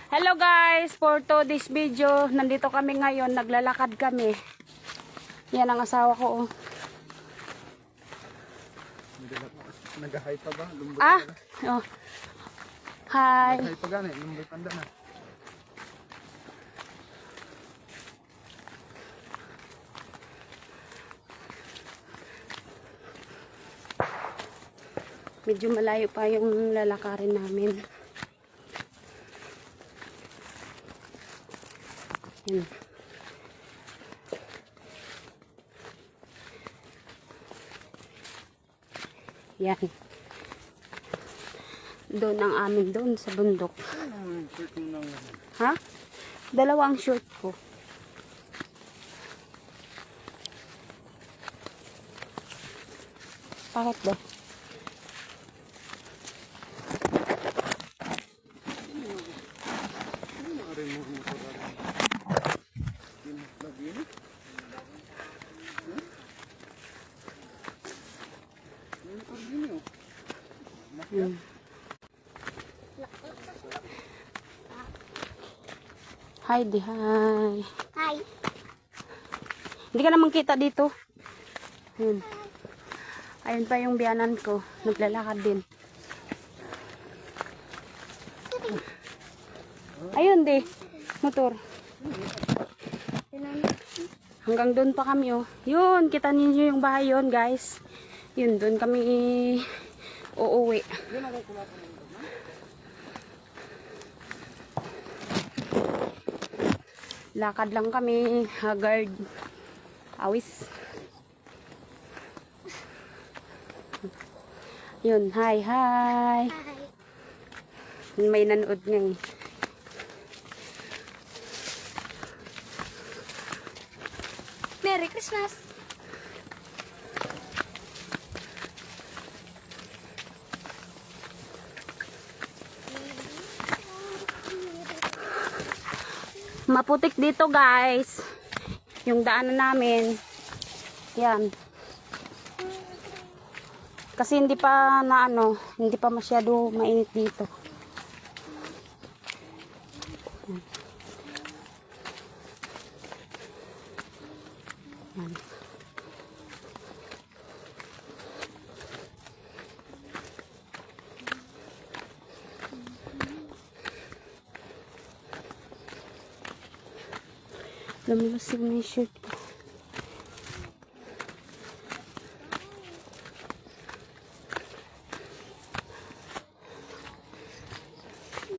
Hello guys, for today's video, nandito kami ngayon, naglalakad kami. Yan ang asawa ko. Oh. Nag-hi pa ba? Lumbot Ah, pa oh. Hi. Nag-hi pa gani, lumbot panda na. Medyo malayo pa yung lalakarin namin. Yan. Yan. Doon ang amin doon sa bundok. Ha? Dalawa ang short ko. Bakit ba? Hi, di hi. Hi. Hindi ka naman kita dito. Ayun. Ayun pa yung biyanan ko. Naglalakad din. Ayun di. Motor. Hanggang doon pa kami oh. Yun, kita ninyo yung bahay yun guys. Yun, doon kami uuwi. Lakad lang kami, haggard, awis. Yun, hi, hi. May nanood nga eh. Merry Christmas. Maputik dito guys. Yung daanan namin. Yan. Kasi hindi pa na ano, hindi pa masyado mainit dito. Yan. Lumilusog na yung shirt ko.